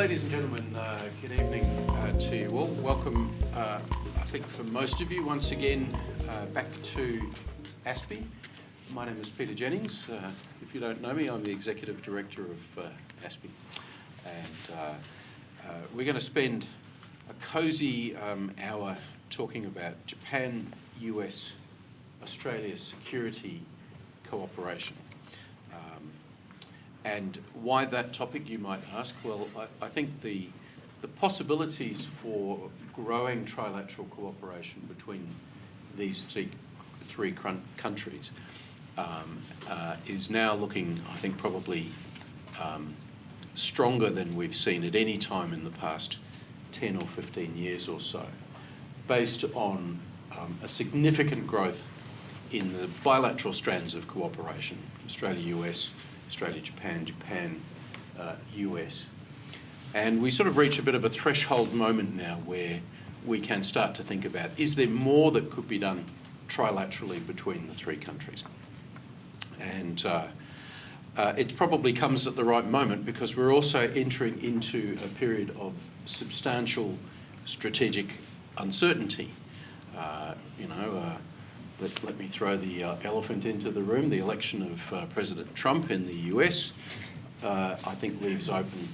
ladies and gentlemen, good evening to you all. Welcome, I think for most of you, once again back to ASPI. My name is Peter Jennings. If you don't know me, I'm the Executive Director of ASPI. And we're going to spend a cosy hour talking about Japan, US, Australia security cooperation. And why that topic, you might ask? Well, I think the possibilities for growing trilateral cooperation between these three countries is now looking, I think, probably stronger than we've seen at any time in the past 10 or 15 years or so, based on a significant growth in the bilateral strands of cooperation, Australia-US, Australia-Japan, Japan-US. And we sort of reach a bit of a threshold moment now where we can start to think about, is there more that could be done trilaterally between the three countries? And it probably comes at the right moment because we're also entering into a period of substantial strategic uncertainty. Let me throw the elephant into the room. The election of President Trump in the US, I think, leaves open,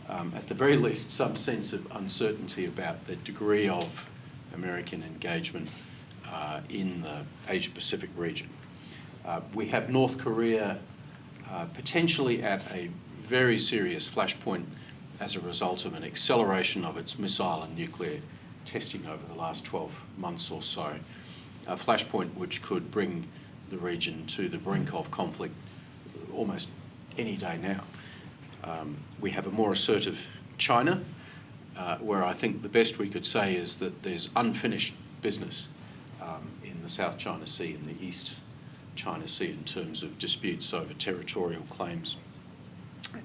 at the very least, some sense of uncertainty about the degree of American engagement in the Asia-Pacific region. We have North Korea potentially at a very serious flashpoint as a result of an acceleration of its missile and nuclear testing over the last 12 months or so. A flashpoint which could bring the region to the brink of conflict almost any day now. We have a more assertive China, where I think the best we could say is that there's unfinished business in the South China Sea and the East China Sea in terms of disputes over territorial claims.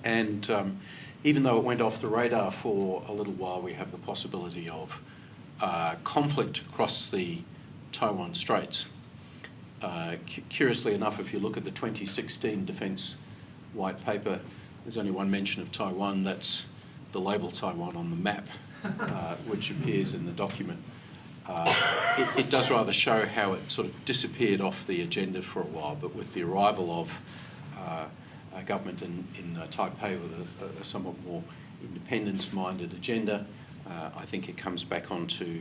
And even though it went off the radar for a little while, we have the possibility of conflict across the Taiwan Straits. Curiously enough, if you look at the 2016 Defence White Paper, there's only one mention of Taiwan. That's the label Taiwan on the map, which appears in the document. It does rather show how it sort of disappeared off the agenda for a while, but with the arrival of a government in Taipei with a somewhat more independence-minded agenda, I think it comes back onto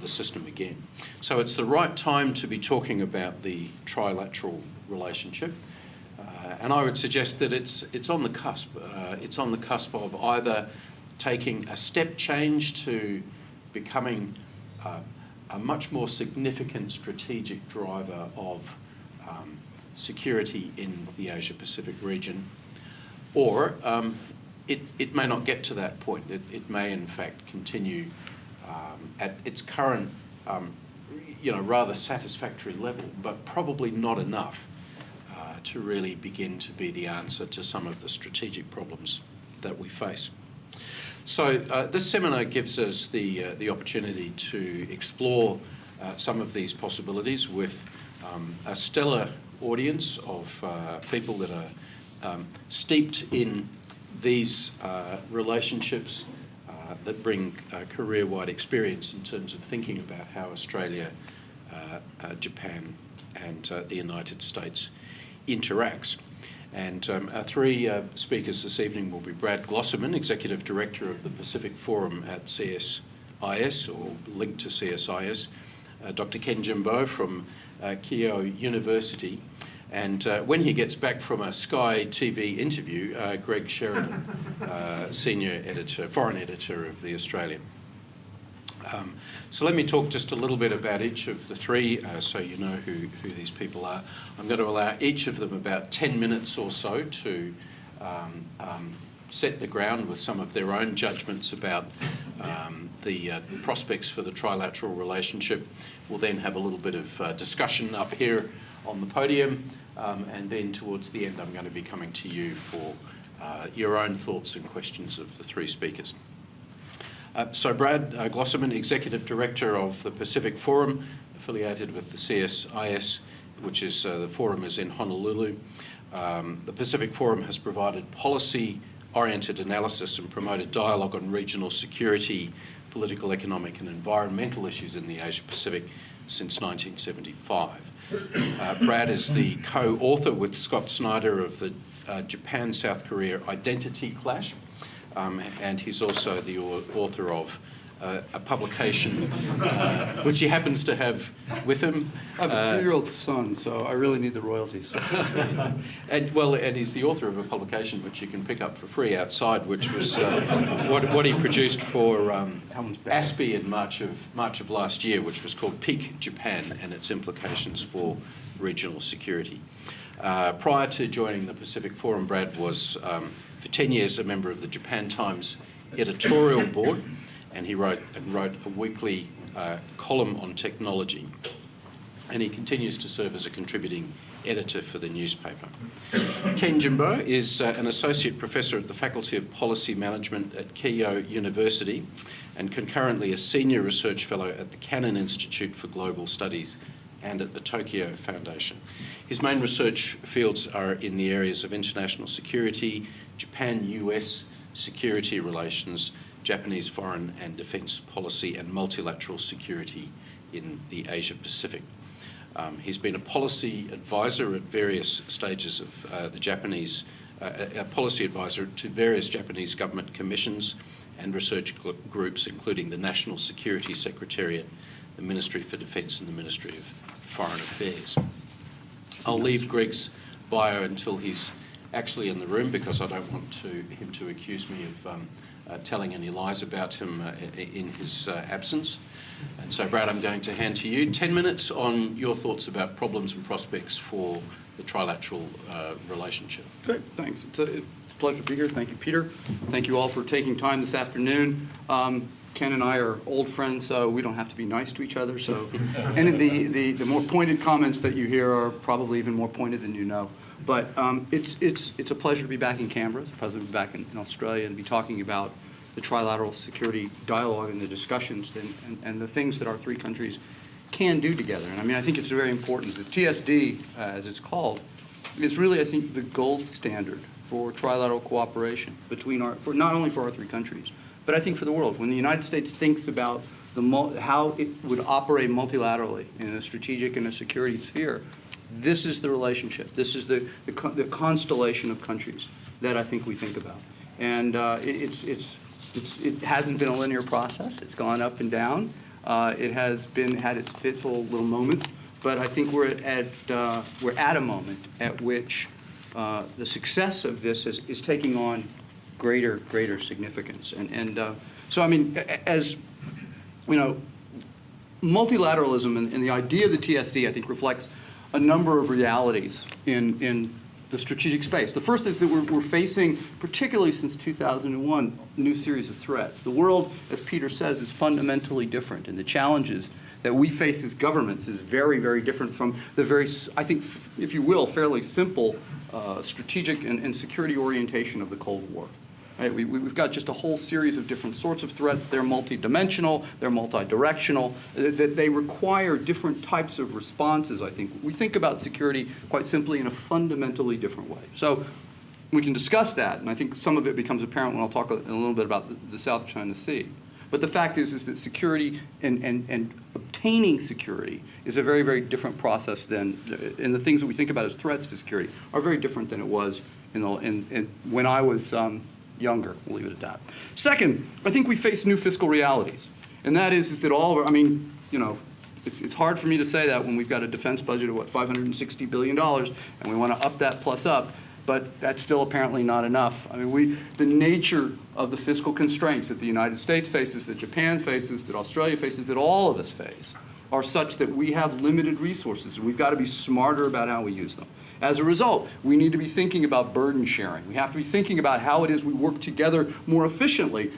the system again. So it's the right time to be talking about the trilateral relationship, and I would suggest that it's on the cusp. It's on the cusp of either taking a step change to becoming a much more significant strategic driver of security in the Asia-Pacific region, or it may not get to that point. It may, in fact, continue at its current, rather satisfactory level, but probably not enough to really begin to be the answer to some of the strategic problems that we face. So this seminar gives us the opportunity to explore some of these possibilities with a stellar audience of people that are steeped in these relationships that bring career-wide experience in terms of thinking about how Australia, Japan and the United States interacts. And our three speakers this evening will be Brad Glosserman, Executive Director of the Pacific Forum at CSIS, or linked to CSIS, Dr. Jimbo from Keio University, and when he gets back from a Sky TV interview, Greg Sheridan, Senior Editor, Foreign Editor of The Australian. So let me talk just a little bit about each of the three so you know who these people are. I'm going to allow each of them about 10 minutes or so to set the ground with some of their own judgments about the prospects for the trilateral relationship. We'll then have a little bit of discussion up here on the podium, and then towards the end I'm going to be coming to you for your own thoughts and questions of the three speakers. So Brad Glosserman, Executive Director of the Pacific Forum, affiliated with the CSIS, which is, the forum is in Honolulu. The Pacific Forum has provided policy oriented analysis and promoted dialogue on regional security, political, economic and environmental issues in the Asia-Pacific since 1975. Brad is the co-author with Scott Snyder of the Japan-South Korea Identity Clash, and he's also the author of a publication which he happens to have with him. I have a 3-year-old son, so I really need the royalties. and he's the author of a publication which you can pick up for free outside, which was what he produced for ASPI in March of last year, which was called Peak Japan and its implications for regional security. Prior to joining the Pacific Forum, Brad was for 10 years a member of the Japan Times editorial board, and he wrote a weekly column on technology, and he continues to serve as a contributing editor for the newspaper. Ken Jimbo is an associate professor at the Faculty of Policy Management at Keio University and concurrently a senior research fellow at the Cannon Institute for Global Studies and at the Tokyo Foundation. His main research fields are in the areas of international security, Japan-US security relations, Japanese foreign and defence policy, and multilateral security in the Asia-Pacific. He's been a policy advisor at various stages of a policy advisor to various Japanese government commissions and research groups, including the National Security Secretariat, the Ministry for Defence and the Ministry of Foreign Affairs. I'll leave Greg's bio until he's actually in the room because I don't want him to accuse me of telling any lies about him in his absence. And so, Brad, I'm going to hand to you 10 minutes on your thoughts about problems and prospects for the trilateral relationship. Great, thanks. It's a pleasure to be here. Thank you, Peter. Thank you all for taking time this afternoon. Ken and I are old friends, so we don't have to be nice to each other. So any of the more pointed comments that you hear are probably even more pointed than you know. But it's a pleasure to be back in Canberra. It's a pleasure to be back in Australia and be talking about the trilateral security dialogue and the discussions and the things that our three countries can do together. And I mean, I think it's very important. The TSD, as it's called, is really, I think, the gold standard for trilateral cooperation between not only for our three countries, but I think for the world. When the United States thinks about how it would operate multilaterally in a strategic and a security sphere, this is the relationship. This is the constellation of countries that I think we think about. And it hasn't been a linear process. It's gone up and down. It has had its fitful little moments, but I think we're at a moment at which the success of this is taking on greater significance. And so, I mean, as you know, multilateralism and the idea of the TSD, I think, reflects a number of realities in the strategic space. The first is that we're facing, particularly since 2001, a new series of threats. The world, as Peter says, is fundamentally different, and the challenges that we face as governments is very different from the very, I think, if you will, fairly simple strategic and security orientation of the Cold War. Right? We've got just a whole series of different sorts of threats. They're multidimensional, they're multidirectional, they require different types of responses, I think. We think about security quite simply in a fundamentally different way. So we can discuss that, and I think some of it becomes apparent when I'll talk a little bit about the South China Sea. But the fact is that security and obtaining security is a very different process than, and the things that we think about as threats to security are very different than it was when I was younger. We'll leave it at that. Second, I think we face new fiscal realities. And that is that all of our, I mean, you know, it's hard for me to say that when we've got a defense budget of, what, $560 billion, and we want to up that plus up, but that's still apparently not enough. I mean, the nature of the fiscal constraints that the United States faces, that Japan faces, that Australia faces, that all of us face, are such that we have limited resources, and we've got to be smarter about how we use them. As a result, we need to be thinking about burden sharing. We have to be thinking about how it is we work together more efficiently,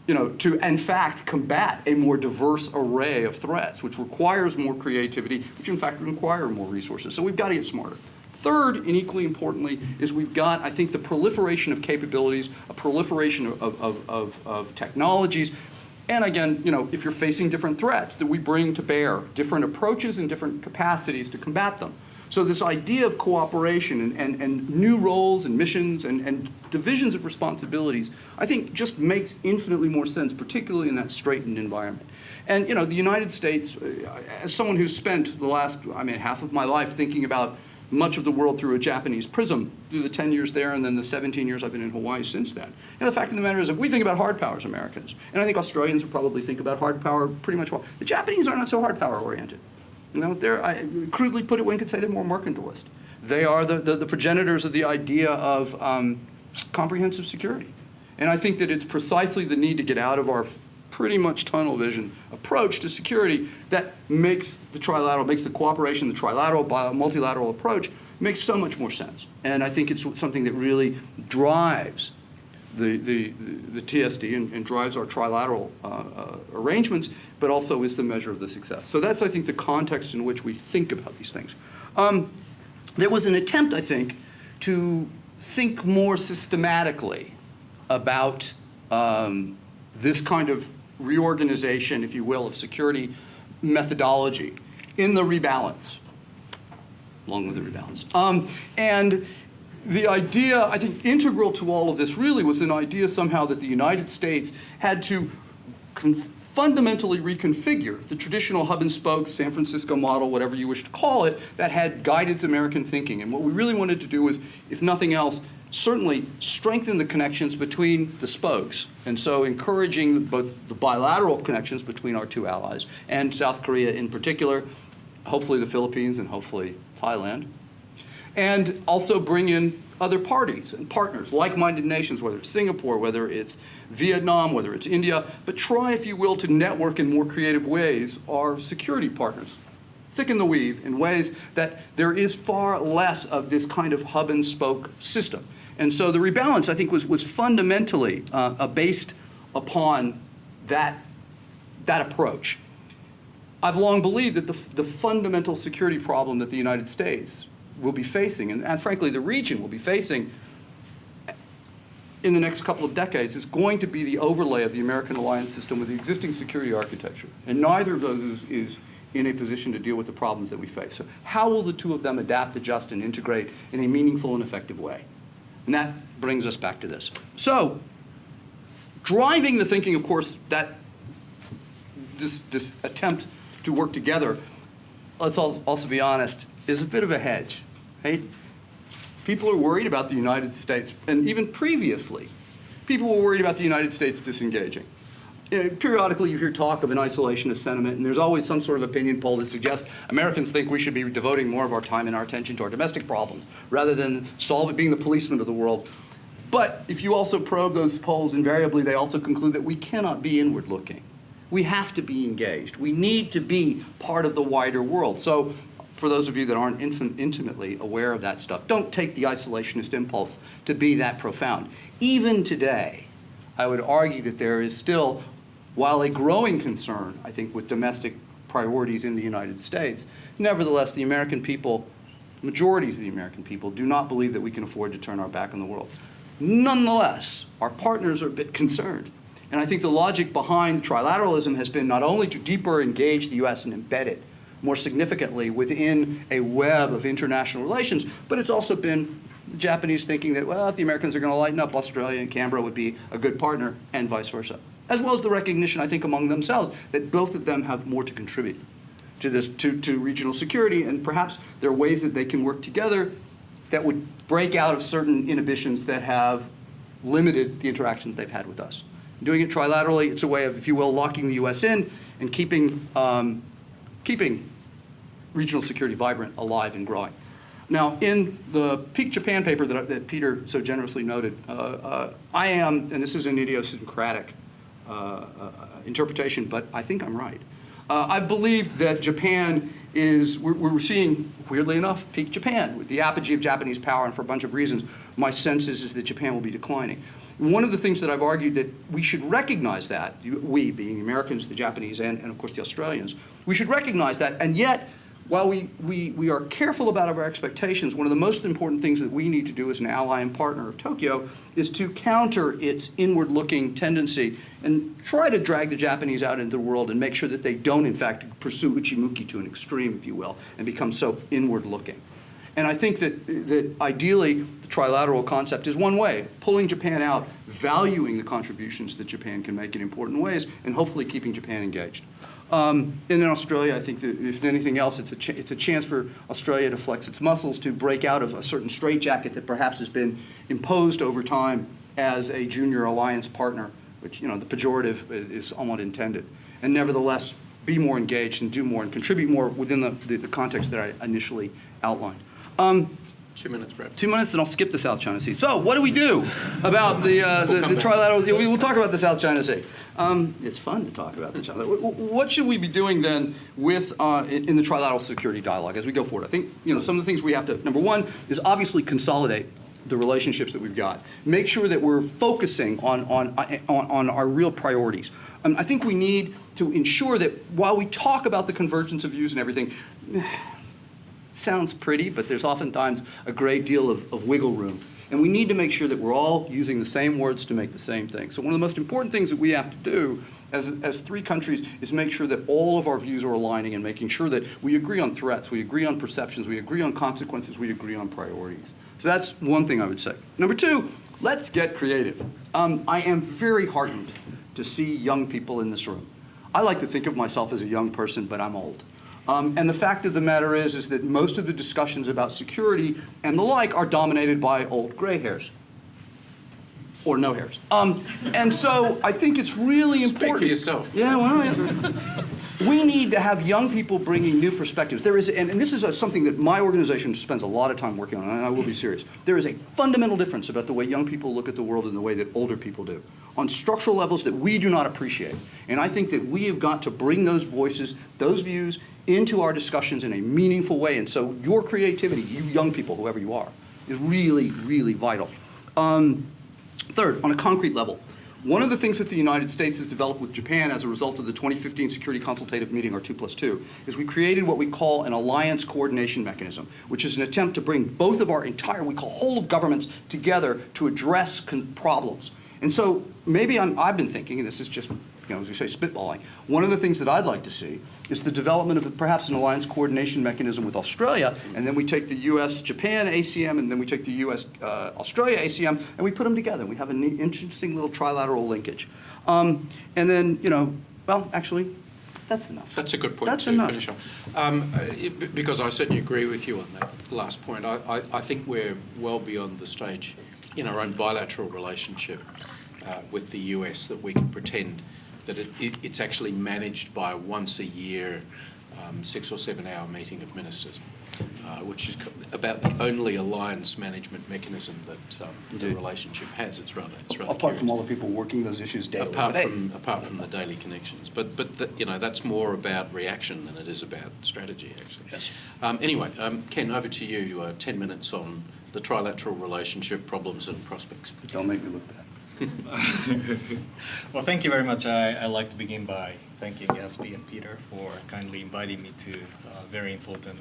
you know, to, in fact, combat a more diverse array of threats, which requires more creativity, which, in fact, require more resources. So we've got to get smarter. Third, and equally importantly, is we've got, I think, the proliferation of capabilities, a proliferation of technologies, and again, you know, if you're facing different threats, that we bring to bear different approaches and different capacities to combat them. So this idea of cooperation and new roles and missions and divisions of responsibilities, I think just makes infinitely more sense, particularly in that straitened environment. And, you know, the United States, as someone who's spent the last, half of my life thinking about much of the world through a Japanese prism, through the 10 years there and then the 17 years I've been in Hawaii since then. And the fact of the matter is, if we think about hard power as Americans, and I think Australians will probably think about hard power pretty much well, the Japanese are not so hard power oriented. You know, crudely put it, one could say they're more mercantilist. They are the progenitors of the idea of comprehensive security. And I think that it's precisely the need to get out of our pretty much tunnel vision approach to security that makes the trilateral, makes the cooperation, the trilateral, multilateral approach, makes so much more sense. And I think it's something that really drives the TSD and drives our trilateral arrangements, but also is the measure of the success. So that's, I think, the context in which we think about these things. There was an attempt, I think, to think more systematically about this kind of reorganization, if you will, of security methodology in the rebalance, along with the rebalance. And the idea, I think, integral to all of this really was an idea somehow that the United States had to fundamentally reconfigure the traditional hub and spoke, San Francisco model, whatever you wish to call it, that had guided American thinking. And what we really wanted to do was, if nothing else, certainly strengthen the connections between the spokes, and so encouraging both the bilateral connections between our two allies and South Korea in particular, hopefully the Philippines and hopefully Thailand, and also bring in other parties and partners, like-minded nations, whether it's Singapore, whether it's Vietnam, whether it's India, but try, if you will, to network in more creative ways our security partners. Thicken the weave in ways that there is far less of this kind of hub and spoke system. And so the rebalance, I think, was fundamentally based upon that approach. I've long believed that the fundamental security problem that the United States will be facing, and frankly the region will be facing in the next couple of decades, is going to be the overlay of the American alliance system with the existing security architecture. And neither of those is in a position to deal with the problems that we face. So how will the two of them adapt, adjust, and integrate in a meaningful and effective way? And that brings us back to this. So driving the thinking, of course, that this attempt to work together, let's also be honest, is a bit of a hedge, right? People are worried about the United States, and even previously, people were worried about the United States disengaging. You know, periodically you hear talk of an isolationist sentiment, and there's always some sort of opinion poll that suggests Americans think we should be devoting more of our time and our attention to our domestic problems rather than being the policeman of the world. But if you also probe those polls, invariably they also conclude that we cannot be inward looking. We have to be engaged. We need to be part of the wider world. So for those of you that aren't intimately aware of that stuff, don't take the isolationist impulse to be that profound. Even today, I would argue that there is still, while a growing concern, I think, with domestic priorities in the United States, nevertheless, the American people, majorities of the American people, do not believe that we can afford to turn our back on the world. Nonetheless, our partners are a bit concerned. And I think the logic behind trilateralism has been not only to deeper engage the U.S. and embed it more significantly within a web of international relations, but it's also been the Japanese thinking that, well, if the Americans are going to lighten up, Australia and Canberra would be a good partner, and vice versa. As well as the recognition, I think, among themselves that both of them have more to contribute to this, to regional security, and perhaps there are ways that they can work together that would break out of certain inhibitions that have limited the interactions they've had with us. Doing it trilaterally, it's a way of, if you will, locking the U.S. in and keeping regional security vibrant, alive, and growing. Now, in the Peak Japan paper that Peter so generously noted, I am, and this is an idiosyncratic interpretation, but I think I'm right. I believe that Japan is, we're seeing, weirdly enough, peak Japan with the apogee of Japanese power, and for a bunch of reasons, my sense is that Japan will be declining. One of the things that I've argued that we should recognize that, we being Americans, the Japanese, and of course the Australians, we should recognize that, and yet, while we are careful about our expectations, one of the most important things that we need to do as an ally and partner of Tokyo is to counter its inward-looking tendency and try to drag the Japanese out into the world and make sure that they don't, in fact, pursue uchimuki to an extreme, if you will, and become so inward-looking. And I think that ideally, the trilateral concept is one way, pulling Japan out, valuing the contributions that Japan can make in important ways, and hopefully keeping Japan engaged. And in Australia, I think that if anything else, it's a chance for Australia to flex its muscles, to break out of a certain straitjacket that perhaps has been imposed over time as a junior alliance partner, which, the pejorative is somewhat intended, and nevertheless be more engaged and do more and contribute more within the context that I initially outlined. 2 minutes, Brad. 2 minutes, and I'll skip the South China Sea. So, what do we do about the trilateral? We'll talk about the South China Sea. It's fun to talk about the China. What should we be doing then with in the trilateral security dialogue as we go forward? I think some of the things we have to. Number one is obviously consolidate the relationships that we've got. Make sure that we're focusing on our real priorities. I think we need to ensure that while we talk about the convergence of views and everything. Sounds pretty, but there's oftentimes a great deal of wiggle room. And we need to make sure that we're all using the same words to make the same thing. So one of the most important things that we have to do as three countries is make sure that all of our views are aligning and making sure that we agree on threats, we agree on perceptions, we agree on consequences, we agree on priorities. So that's one thing I would say. Number two, let's get creative. I am very heartened to see young people in this room. I like to think of myself as a young person, but I'm old. And the fact of the matter is that most of the discussions about security and the like are dominated by old gray hairs. Or no hairs. And so I think it's really important. Speak for yourself. Yeah, well, we need to have young people bringing new perspectives. There is, and this is something that my organization spends a lot of time working on, and I will be serious. There is a fundamental difference about the way young people look at the world and the way that older people do, on structural levels that we do not appreciate. And I think that we have got to bring those voices, those views, into our discussions in a meaningful way. And so your creativity, you young people, whoever you are, is really, really vital. Third, on a concrete level, one of the things that the United States has developed with Japan as a result of the 2015 Security Consultative Meeting, or 2+2, is we created what we call an alliance coordination mechanism, which is an attempt to bring both of our we call whole of governments together to address problems. And so maybe I've been thinking, and this is just, as we say, spitballing, one of the things that I'd like to see is the development of perhaps an alliance coordination mechanism with Australia, and then we take the US-Japan ACM, and then we take the US-Australia ACM, and we put them together. We have an interesting little trilateral linkage. And then, well, actually, that's enough. That's a good point That's to enough. finish on. Because I certainly agree with you on that last point. I think we're well beyond the stage in our own bilateral relationship with the US that we can pretend that it's actually managed by a once-a-year 6 or 7 hour meeting of ministers, which is about the only alliance management mechanism that the relationship has. It's rather Apart curious. from all the people working those issues daily. Apart from the daily connections, but that's more about reaction than it is about strategy, actually. Yes. Anyway, Ken, over to you. 10 minutes on the trilateral relationship, problems and prospects. Don't make me look bad. Well, thank you very much. I'd like to begin by thanking ASPI and Peter for kindly inviting me to a very important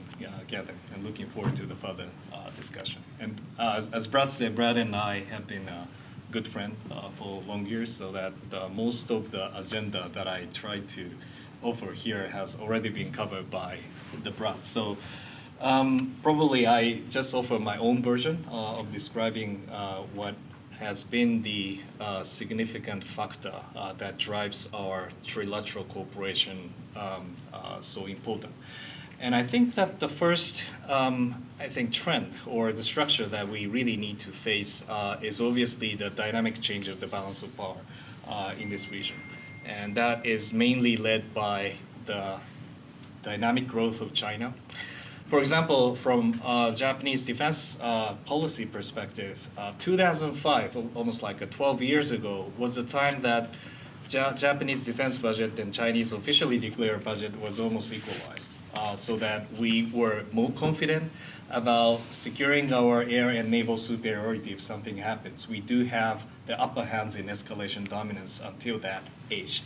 gathering, and looking forward to the further discussion. And as Brad said, Brad and I have been good friends for long years, so that most of the agenda that I try to offer here has already been covered by the Brad. So probably I just offer my own version of describing what has been the significant factor that drives our trilateral cooperation so important. And I think that the first, trend or the structure that we really need to face is obviously the dynamic change of the balance of power in this region. And that is mainly led by the dynamic growth of China. For example, from Japanese defense policy perspective, 2005, almost like 12 years ago, was the time that Japanese defense budget and Chinese officially declared budget was almost equalized, so that we were more confident about securing our air and naval superiority if something happens. We do have the upper hands in escalation dominance until that age.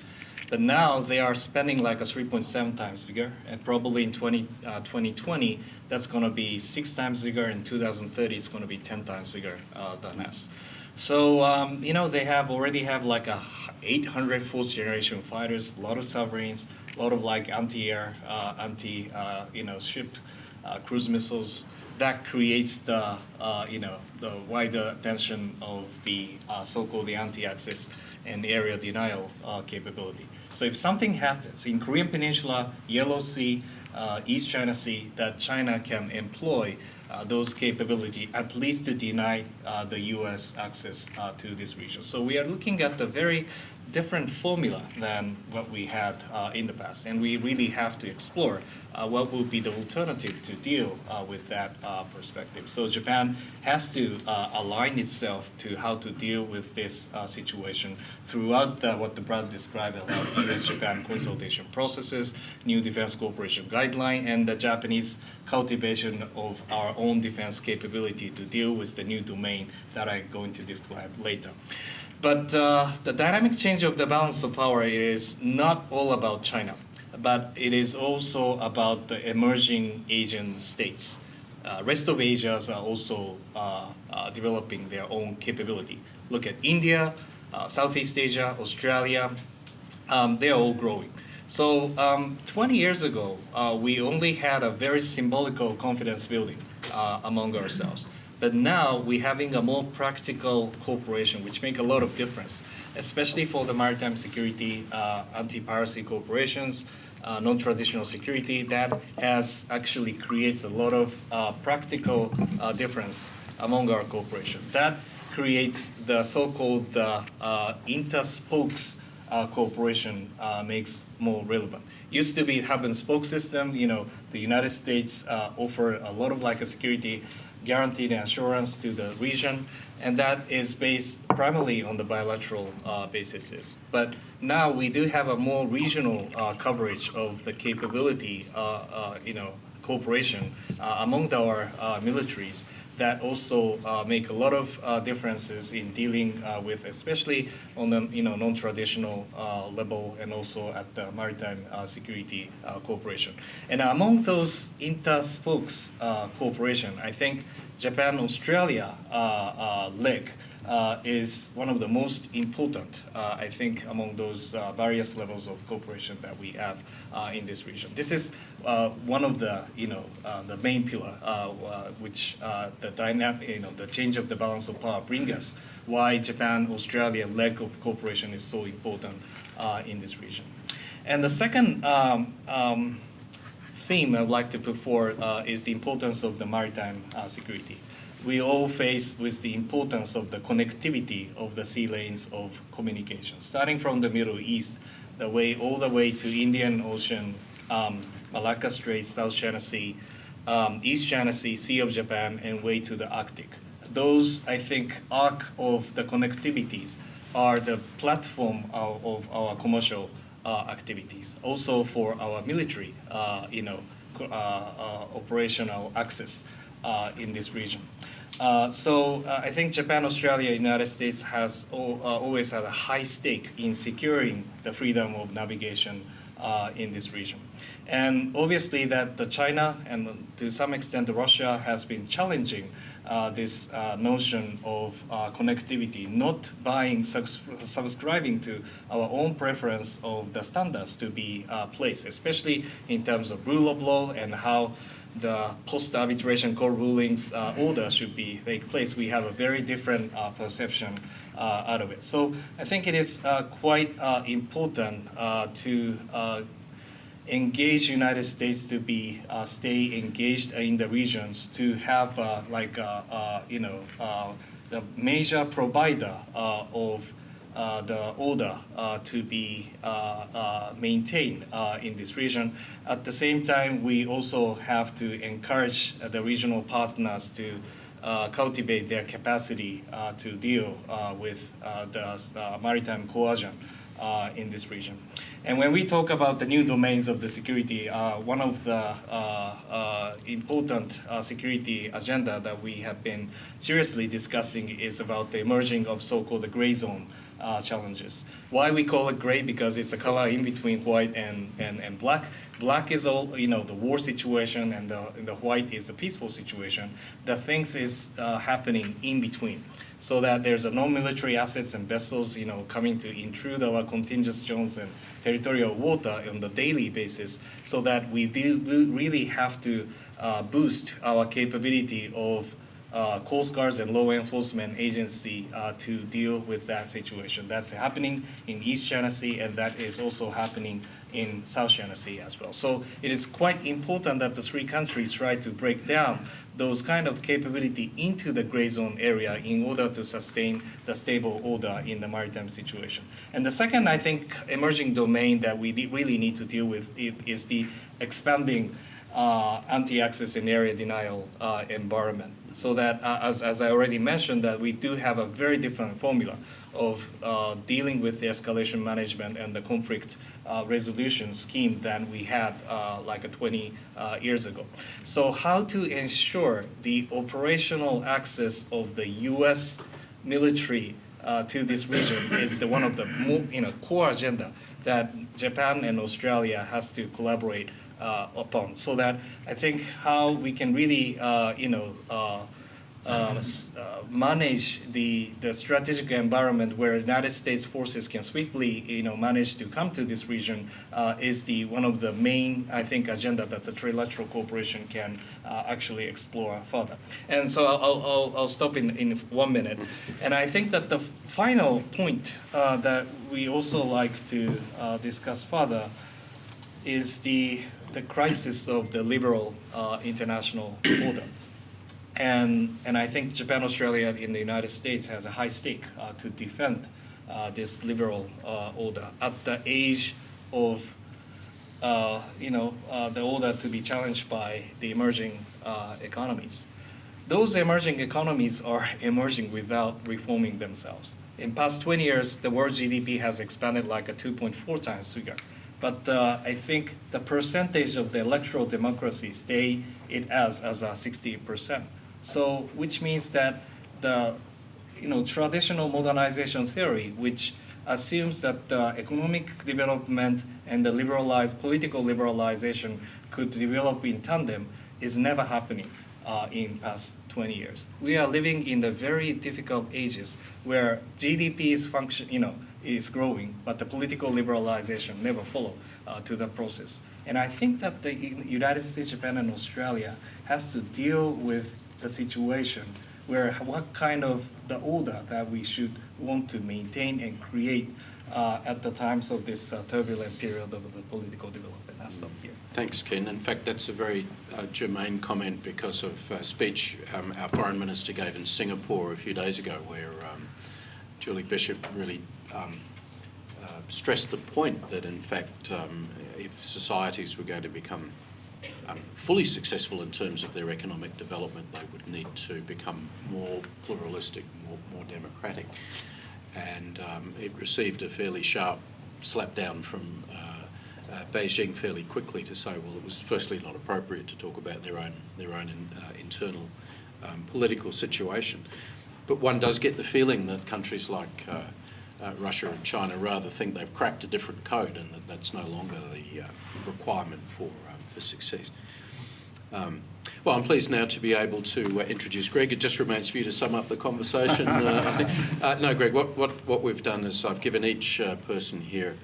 But now they are spending like a 3.7 times figure, and probably in 2020, that's going to be 6 times bigger, and 2030, it's going to be 10 times bigger than us. So, they already have like 800 fourth generation fighters, a lot of submarines, a lot of like anti-air, ship cruise missiles, that creates the the wider attention of the so-called the anti-access and area denial capability. So if something happens in Korean Peninsula, Yellow Sea, East China Sea, that China can employ those capability at least to deny the U.S. access to this region. So we are looking at a very different formula than what we had in the past, and we really have to explore what would be the alternative to deal with that perspective. So Japan has to align itself to how to deal with this situation throughout what the Brad described about U.S.-Japan consultation processes, new defense cooperation guideline, and the Japanese cultivation of our own defense capability to deal with the new domain that I'm going to describe later. But the dynamic change of the balance of power is not all about China, but it is also about the emerging Asian states. Rest of Asia are also developing their own capability. Look at India, Southeast Asia, Australia, they are all growing. So 20 years ago, we only had a very symbolical confidence building among ourselves. But now we're having a more practical cooperation, which make a lot of difference, especially for the maritime security, anti-piracy cooperations, non-traditional security. That has actually creates a lot of practical difference among our cooperation. That creates the so-called inter-spokes cooperation makes more relevant. Used to be hub and spoke system. The United States offer a lot of like a security guaranteed assurance to the region, and that is based primarily on the bilateral basis. But now we do have a more regional coverage of the capability, cooperation among our militaries that also make a lot of differences in dealing with, especially on the non-traditional level and also at the maritime security cooperation. And among those inter-spokes cooperation, I think Japan-Australia leg is one of the most important, I think, among those various levels of cooperation that we have in this region. This is one of the, the main pillar, which the dynamic, the change of the balance of power bring us. Why Japan-Australia leg of cooperation is so important in this region. And the second theme I'd like to put forward is the importance of the maritime security. We all face with the importance of the connectivity of the sea lanes of communication, starting from the Middle East, all the way to Indian Ocean, Malacca Strait, South China Sea, East China Sea, Sea of Japan, and way to the Arctic. Those, I think, arc of the connectivities are the platform of our commercial activities. Also for our military, operational access in this region. So I think Japan, Australia, United States has always had a high stake in securing the freedom of navigation in this region. And obviously that China and to some extent Russia has been challenging this notion of connectivity, not subscribing to our own preference of the standards to be placed, especially in terms of rule of law and how the post-arbitration court rulings order should be take place. We have a very different perception out of it. So I think it is quite important to engage United States to be stay engaged in the regions, to have the major provider of the order to be maintained in this region. At the same time, we also have to encourage the regional partners to cultivate their capacity to deal with the maritime coercion in this region. And when we talk about the new domains of the security, one of the important security agenda that we have been seriously discussing is about the emerging of so-called the gray zone challenges. Why we call it gray? Because it's a color in between white and black. Black is all, the war situation, and the white is the peaceful situation. The things is happening in between, so that there's a non-military assets and vessels, coming to intrude our contingent zones and territorial water on the daily basis, so that we do really have to boost our capability of Coast Guards and law enforcement agency to deal with that situation. That's happening in East China Sea, and that is also happening in South China Sea as well. So it is quite important that the three countries try to break down those kind of capability into the gray zone area in order to sustain the stable order in the maritime situation. And the second, I think, emerging domain that we really need to deal with is the expanding anti-access and area denial environment. So that, as I already mentioned, that we do have a very different formula of dealing with the escalation management and the conflict resolution scheme than we had like 20 years ago. So how to ensure the operational access of the U.S. military to this region is one of the core agenda that Japan and Australia has to collaborate upon, so that I think how we can really manage the strategic environment where United States forces can swiftly manage to come to this region is one of the main, I think, agenda that the trilateral cooperation can actually explore further. And so I'll stop in 1 minute. And I think that the final point that we also like to discuss further is the crisis of the liberal international order. And I think Japan, Australia, and the United States has a high stake to defend this liberal order at the age of the order to be challenged by the emerging economies. Those emerging economies are emerging without reforming themselves. In past 20 years, the world GDP has expanded like a 2.4 times figure. But I think the percentage of the electoral democracy stay it as a 60%. So which means that the traditional modernization theory, which assumes that economic development and the political liberalization could develop in tandem, is never happening in past 20 years. We are living in the very difficult ages where GDP is growing, but the political liberalization never follow to the process. And I think that the United States, Japan, and Australia has to deal with the situation where what kind of the order that we should want to maintain and create at the times of this turbulent period of the political development. I'll stop here. Thanks, Ken. In fact, that's a very germane comment because of a speech our foreign minister gave in Singapore a few days ago, where Julie Bishop really stressed the point that, in fact, if societies were going to become fully successful in terms of their economic development, they would need to become more pluralistic, more democratic. And it received a fairly sharp slap down from Beijing fairly quickly to say, well, it was firstly not appropriate to talk about their own internal political situation. But one does get the feeling that countries like Russia and China rather think they've cracked a different code, and that's no longer the requirement for success. Well, I'm pleased now to be able to introduce Greg. It just remains for you to sum up the conversation. I think. No, Greg, what we've done is I've given each person here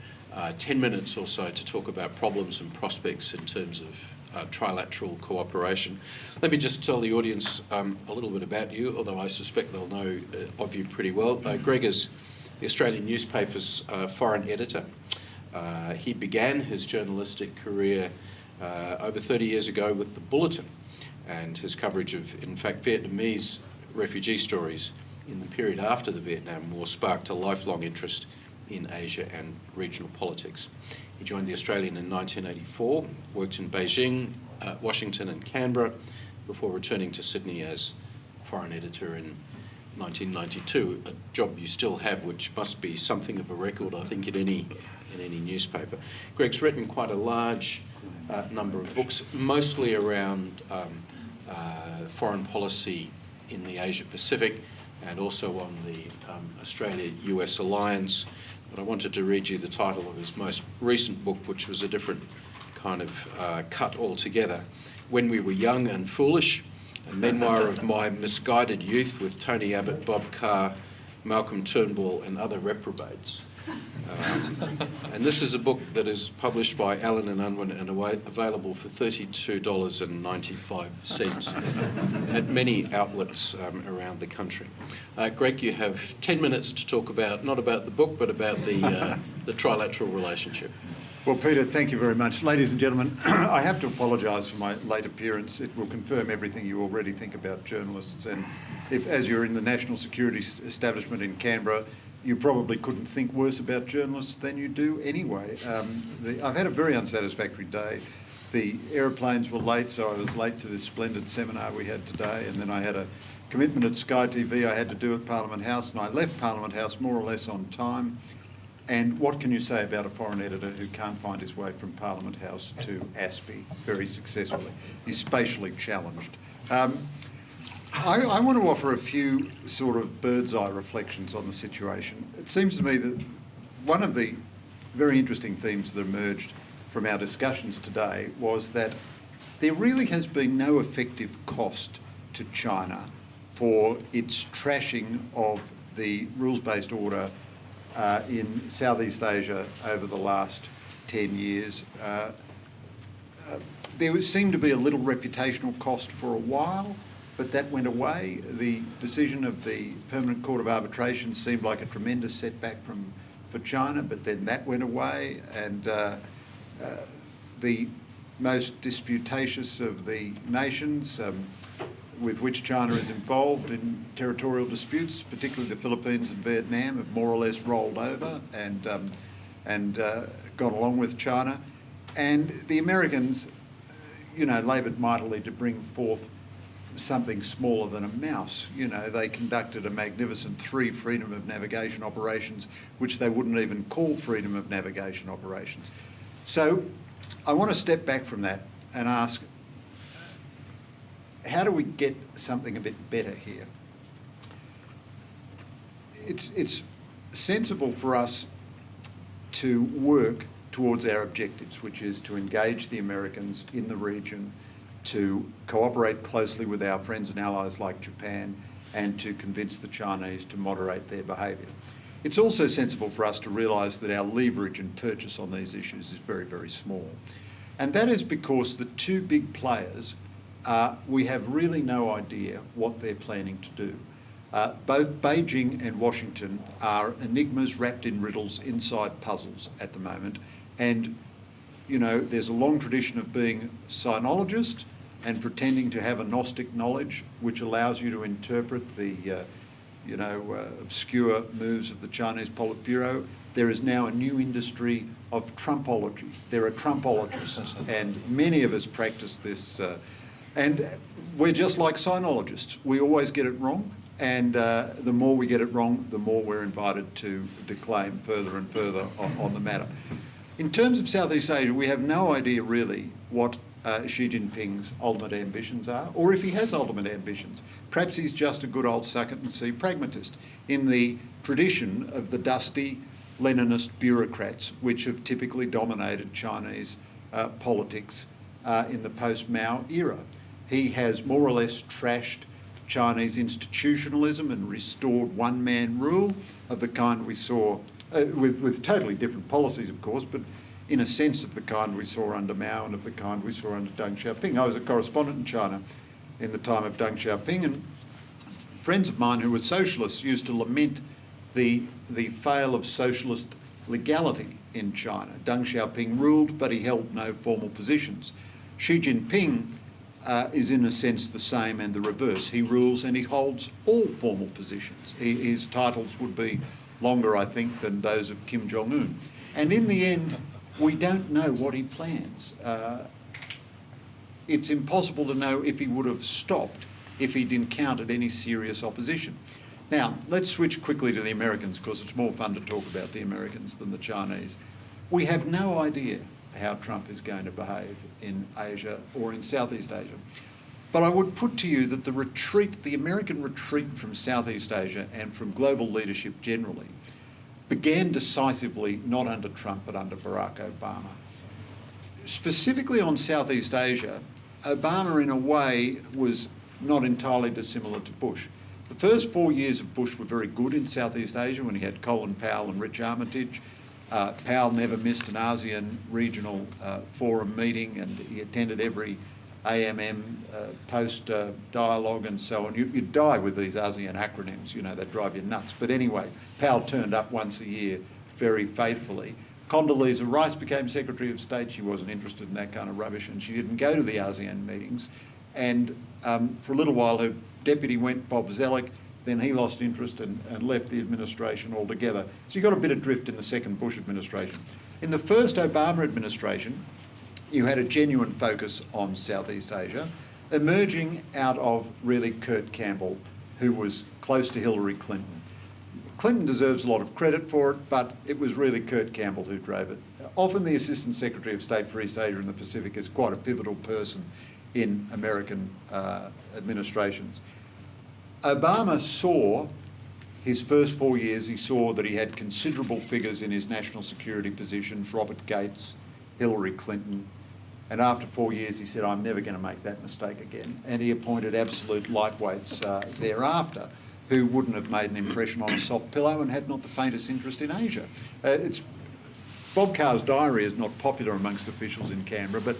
10 minutes or so to talk about problems and prospects in terms of trilateral cooperation. Let me just tell the audience a little bit about you, although I suspect they'll know of you pretty well. Greg is the Australian newspaper's foreign editor. He began his journalistic career over 30 years ago with The Bulletin, and his coverage of, in fact, Vietnamese refugee stories in the period after the Vietnam War sparked a lifelong interest in Asia and regional politics. He joined The Australian in 1984, worked in Beijing, Washington and Canberra, before returning to Sydney as foreign editor in 1992, a job you still have, which must be something of a record, I think, in any newspaper. Greg's written quite a large number of books, mostly around foreign policy in the Asia Pacific, and also on the Australia-US alliance. But I wanted to read you the title of his most recent book, which was a different kind of cut altogether. When We Were Young and Foolish, a memoir of my misguided youth with Tony Abbott, Bob Carr, Malcolm Turnbull and other reprobates. And this is a book that is published by Allen and Unwin and available for $32.95 at many outlets around the country. Greg, you have 10 minutes to talk about, not about the book, but about the trilateral relationship. Well, Peter, thank you very much. Ladies and gentlemen, I have to apologise for my late appearance. It will confirm everything you already think about journalists. And if, as you're in the national security establishment in Canberra, you probably couldn't think worse about journalists than you do anyway. I've had a very unsatisfactory day. The aeroplanes were late, so I was late to this splendid seminar we had today, and then I had a commitment at Sky TV I had to do at Parliament House, and I left Parliament House more or less on time. And what can you say about a foreign editor who can't find his way from Parliament House to ASPI very successfully? He's spatially challenged. I want to offer a few sort of bird's eye reflections on the situation. It seems to me that one of the very interesting themes that emerged from our discussions today was that there really has been no effective cost to China for its trashing of the rules-based order in Southeast Asia over the last 10 years. There seemed to be a little reputational cost for a while, but that went away. The decision of the Permanent Court of Arbitration seemed like a tremendous setback for China, but then that went away, and the most disputatious of the nations with which China is involved in territorial disputes, particularly the Philippines and Vietnam, have more or less rolled over and gone along with China. And the Americans, laboured mightily to bring forth something smaller than a mouse. They conducted a magnificent 3 freedom of navigation operations, which they wouldn't even call freedom of navigation operations. So I want to step back from that and ask, how do we get something a bit better here? It's sensible for us to work towards our objectives, which is to engage the Americans in the region, to cooperate closely with our friends and allies like Japan, and to convince the Chinese to moderate their behaviour. It's also sensible for us to realise that our leverage and purchase on these issues is very, very small. And that is because the two big players, we have really no idea what they're planning to do. Both Beijing and Washington are enigmas wrapped in riddles inside puzzles at the moment. And, there's a long tradition of being sinologist and pretending to have a Gnostic knowledge which allows you to interpret the, obscure moves of the Chinese Politburo. There is now a new industry of Trumpology. There are Trumpologists, and many of us practice this. And we're just like sinologists. We always get it wrong, and the more we get it wrong, the more we're invited to declaim further and further on the matter. In terms of Southeast Asia, we have no idea really what Xi Jinping's ultimate ambitions are, or if he has ultimate ambitions. Perhaps he's just a good old suck-it-and-see pragmatist in the tradition of the dusty Leninist bureaucrats which have typically dominated Chinese politics in the post-Mao era. He has more or less trashed Chinese institutionalism and restored one-man rule of the kind we saw, with totally different policies, of course, but in a sense of the kind we saw under Mao and of the kind we saw under Deng Xiaoping. I was a correspondent in China in the time of Deng Xiaoping, and friends of mine who were socialists used to lament the fail of socialist legality in China. Deng Xiaoping ruled, but he held no formal positions. Xi Jinping is in a sense the same and the reverse. He rules and he holds all formal positions. His titles would be longer, I think, than those of Kim Jong-un. And in the end, we don't know what he plans. It's impossible to know if he would have stopped if he'd encountered any serious opposition. Now, let's switch quickly to the Americans, because it's more fun to talk about the Americans than the Chinese. We have no idea how Trump is going to behave in Asia or in Southeast Asia. But I would put to you that the American retreat from Southeast Asia and from global leadership generally began decisively not under Trump but under Barack Obama. Specifically on Southeast Asia, Obama in a way was not entirely dissimilar to Bush. The first 4 years of Bush were very good in Southeast Asia when he had Colin Powell and Rich Armitage. Powell never missed an ASEAN regional forum meeting, and he attended every AMM post-dialogue and so on. You'd die with these ASEAN acronyms, they drive you nuts. But anyway, Powell turned up once a year very faithfully. Condoleezza Rice became Secretary of State. She wasn't interested in that kind of rubbish, and she didn't go to the ASEAN meetings. And for a little while, her deputy went, Bob Zellick. Then he lost interest and left the administration altogether. So you got a bit of drift in the second Bush administration. In the first Obama administration, you had a genuine focus on Southeast Asia, emerging out of really Kurt Campbell, who was close to Hillary Clinton. Clinton deserves a lot of credit for it, but it was really Kurt Campbell who drove it. Often the Assistant Secretary of State for East Asia and the Pacific is quite a pivotal person in American administrations. Obama saw, his first 4 years, he saw that he had considerable figures in his national security positions, Robert Gates, Hillary Clinton, and after 4 years he said, I'm never going to make that mistake again. And he appointed absolute lightweights thereafter, who wouldn't have made an impression on a soft pillow and had not the faintest interest in Asia. Bob Carr's diary is not popular amongst officials in Canberra, but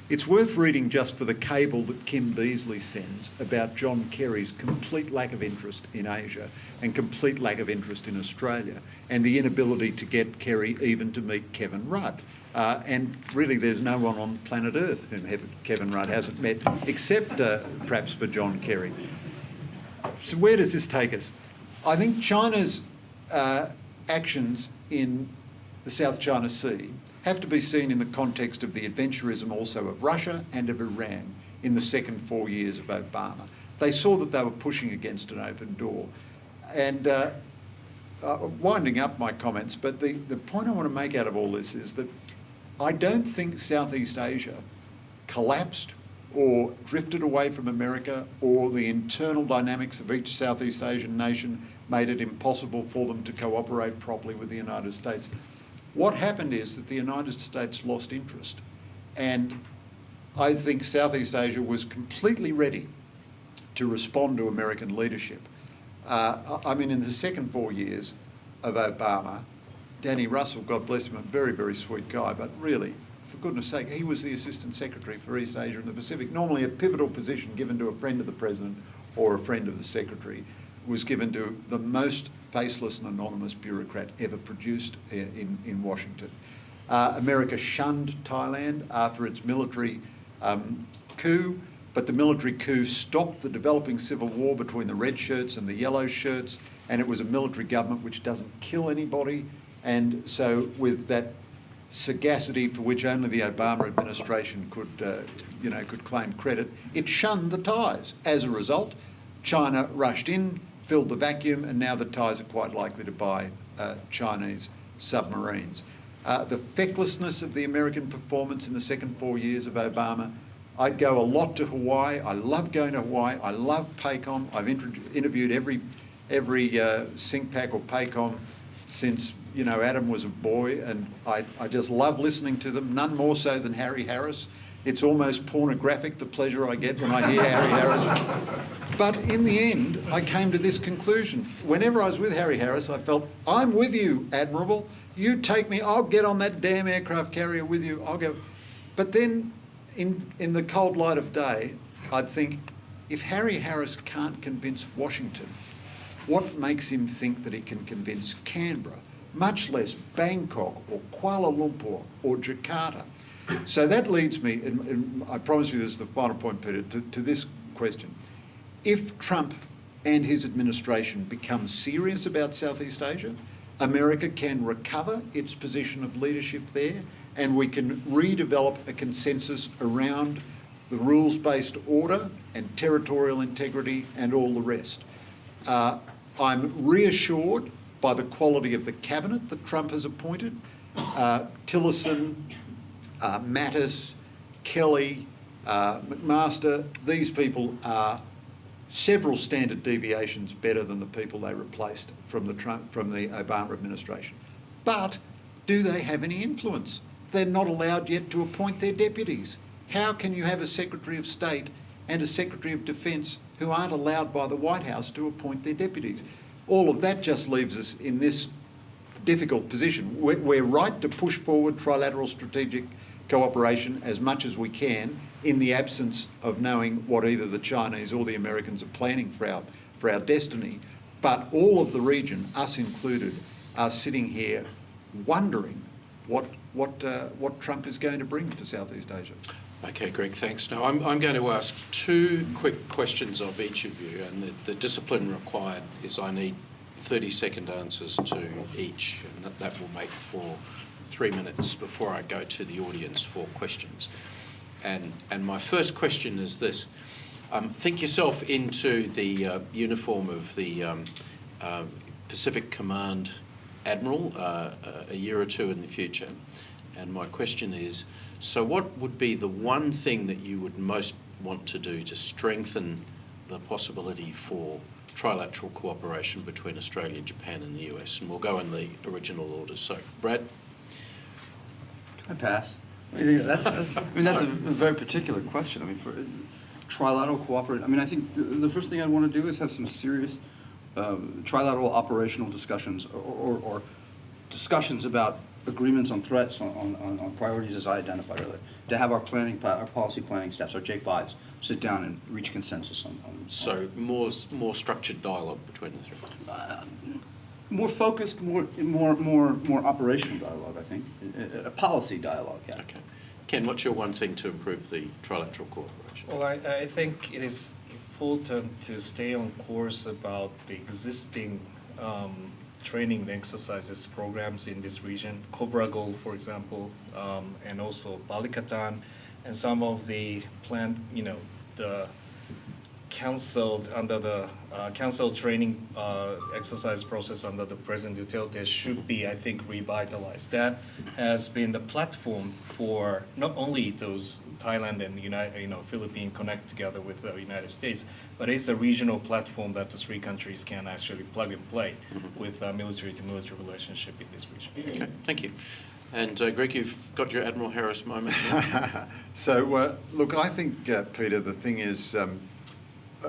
it's worth reading just for the cable that Kim Beazley sends about John Kerry's complete lack of interest in Asia and complete lack of interest in Australia, and the inability to get Kerry even to meet Kevin Rudd. And really there's no one on planet Earth whom Kevin Rudd hasn't met, except perhaps for John Kerry. So where does this take us? I think China's actions in the South China Sea have to be seen in the context of the adventurism also of Russia and of Iran in the second 4 years of Obama. They saw that they were pushing against an open door. And winding up my comments, but the point I want to make out of all this is that I don't think Southeast Asia collapsed or drifted away from America, or the internal dynamics of each Southeast Asian nation made it impossible for them to cooperate properly with the United States. What happened is that the United States lost interest, and I think Southeast Asia was completely ready to respond to American leadership. I mean, in the second 4 years of Obama, Danny Russell, God bless him, a very, very sweet guy, but really, for goodness sake, he was the Assistant Secretary for East Asia and the Pacific. Normally a pivotal position given to a friend of the President or a friend of the Secretary was given to the most faceless and anonymous bureaucrat ever produced in Washington. America shunned Thailand after its military coup, but the military coup stopped the developing civil war between the red shirts and the yellow shirts, and it was a military government which doesn't kill anybody. And so with that sagacity for which only the Obama administration could claim credit, it shunned the Thais. As a result, China rushed in, filled the vacuum, and now the Thais are quite likely to buy Chinese submarines. The fecklessness of the American performance in the second 4 years of Obama. I'd go a lot to Hawaii. I love going to Hawaii. I love PACOM. I've interviewed every SINCPAC or PACOM since Adam was a boy, and I just love listening to them, none more so than Harry Harris. It's almost pornographic, the pleasure I get when I hear Harry Harris. But in the end, I came to this conclusion. Whenever I was with Harry Harris, I felt, I'm with you, Admiral. You take me, I'll get on that damn aircraft carrier with you, I'll go. But then, in the cold light of day, I'd think, if Harry Harris can't convince Washington, what makes him think that he can convince Canberra, much less Bangkok or Kuala Lumpur or Jakarta? So that leads me, and I promise you this is the final point, Peter, to this question. If Trump and his administration become serious about Southeast Asia, America can recover its position of leadership there, and we can redevelop a consensus around the rules-based order and territorial integrity and all the rest. I'm reassured by the quality of the cabinet that Trump has appointed. Tillerson, Mattis, Kelly, McMaster, these people are several standard deviations better than the people they replaced from the Obama administration. But do they have any influence? They're not allowed yet to appoint their deputies. How can you have a Secretary of State and a Secretary of Defence who aren't allowed by the White House to appoint their deputies? All of that just leaves us in this difficult position. We're right to push forward trilateral strategic cooperation as much as we can in the absence of knowing what either the Chinese or the Americans are planning for our destiny. But all of the region, us included, are sitting here wondering what Trump is going to bring to Southeast Asia. Okay, Greg, thanks. Now, I'm going to ask two quick questions of each of you, and the discipline required is I need 30-second answers to each, and that will make for 3 minutes before I go to the audience for questions. And my first question is this. Think yourself into the uniform of the Pacific Command Admiral a year or two in the future. And my question is, so what would be the one thing that you would most want to do to strengthen the possibility for trilateral cooperation between Australia, Japan and the US? And we'll go in the original order. So, Brad? I pass. That's a very particular question. I mean, for trilateral cooperation, I mean, I think the first thing I'd want to do is have some serious trilateral operational discussions or discussions about agreements on threats, on priorities as I identified earlier, to have our policy planning staffs, our J5s, sit down and reach consensus on. So more structured dialogue between the three. More focused, more operational dialogue, I think. A policy dialogue, yeah. Okay. Ken, what's your one thing to improve the trilateral cooperation? Well, I think it is important to stay on course about the existing training exercises programs in this region, Cobra Gold, for example, and also Balikatan, and some of the planned, the canceled under the canceled training exercise process under the present utilities should be, I think, revitalized. That has been the platform for not only those Thailand and Philippines connect together with the United States, but it's a regional platform that the three countries can actually plug and play with military-to-military relationship in this region. Okay, thank you. And Greg, you've got your Admiral Harris moment. So, look, I think, Peter, the thing is,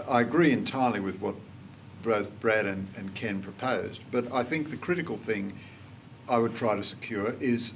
I agree entirely with what both Brad and Ken proposed, but I think the critical thing I would try to secure is